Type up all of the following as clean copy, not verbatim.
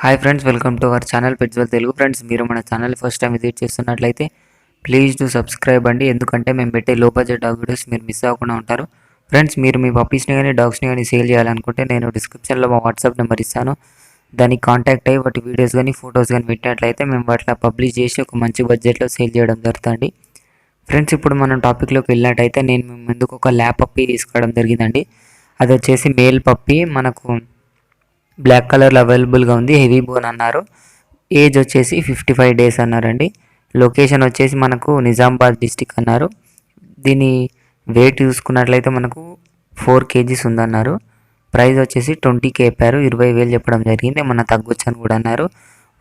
Hi friends, welcome to our channel pets Telugu. Friends, మీరు మన channel first time visit చేస్తున్నట్లయితే please do subscribe అండి. ఎందుకంటే మేము పెట్టే లో బడ్జెట్ డాగ్ వీడియోస్ మీరు మిస్ అవ్వకుండా ఉంటారు. ఫ్రెండ్స్, మీరు మీ పప్పీస్ని కానీ డాగ్స్ని కానీ సేల్ చేయాలనుకుంటే నేను డిస్క్రిప్షన్లో మా వాట్సాప్ నెంబర్ ఇస్తాను. దానికి కాంటాక్ట్ అయ్యి వాటి వీడియోస్ కానీ ఫొటోస్ కానీ పెట్టినట్లయితే మేము వాటిలో పబ్లిష్ చేసి ఒక మంచి బడ్జెట్లో సేల్ చేయడం జరుగుతుంది. ఫ్రెండ్స్, ఇప్పుడు మనం టాపిక్లోకి వెళ్ళినట్టయితే నేను మీ ముందుకు ఒక ల్యాబ్ పప్పీ తీసుకోవడం జరిగిందండి. అది వచ్చేసి మేల్ పప్పీ. మనకు బ్లాక్ కలర్లో అవైలబుల్గా ఉంది. హెవీ బోన్ అన్నారు. ఏజ్ వచ్చేసి 55 డేస్ అన్నారండి. లొకేషన్ వచ్చేసి మనకు నిజామాబాద్ డిస్టిక్ అన్నారు. దీని వెయిట్ చూసుకున్నట్లయితే మనకు 4 kgs ఉందన్నారు. ప్రైస్ వచ్చేసి 20K చెప్పారు. 20,000 చెప్పడం జరిగింది. ఏమన్నా తగ్గొచ్చు అని కూడా అన్నారు.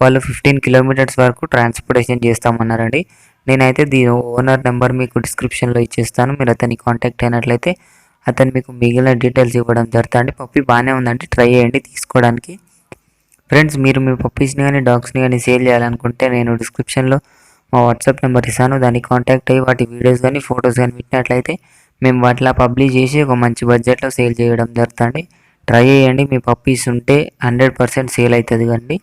వాళ్ళు 15 కిలోమీటర్స్ వరకు ట్రాన్స్పోర్టేషన్ చేస్తామన్నారండి. నేనైతే దీని ఓనర్ నెంబర్ మీకు డిస్క్రిప్షన్లో ఇచ్చేస్తాను. మీరు అతన్ని కాంటాక్ట్ అయినట్లయితే అతను మీకు మిగిలిన డీటెయిల్స్ ఇవ్వడం జరుగుతుంది. పప్పీ బాగానే ఉందండి, ట్రై చేయండి తీసుకోవడానికి. ఫ్రెండ్స్, మీరు మీ పప్పీస్ని కానీ డాగ్స్ని కానీ సేల్ చేయాలనుకుంటే నేను డిస్క్రిప్షన్లో మా వాట్సాప్ నెంబర్ ఇస్తాను. దానికి కాంటాక్ట్ అయ్యి వాటి వీడియోస్ కానీ ఫొటోస్ కానీ పెట్టినట్లయితే మేము వాటిలో పబ్లిష్ చేసి ఒక మంచి బడ్జెట్లో సేల్ చేయడం జరుగుతుంది. ట్రై చేయండి. మీ పప్పీస్ ఉంటే 100% సేల్ అవుతుంది కండి.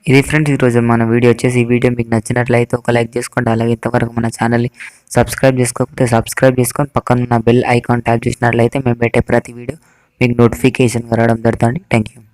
ఇది ఫ్రెండ్స్, ఈరోజు మన వీడియో వచ్చేసి. ఈ వీడియో మీకు నచ్చినట్లయితే ఒక లైక్ చేసుకోండి. అలాగే ఇంతవరకు మన ఛానల్ని సబ్స్క్రైబ్ చేసుకోకపోతే సబ్స్క్రైబ్ చేసుకొని పక్కన ఉన్న బెల్ ఐకాన్ ట్యాప్ చేసినట్లయితే మేము పెట్టే ప్రతి వీడియో మీకు నోటిఫికేషన్ రావడం జరుగుతుంది. Thank you.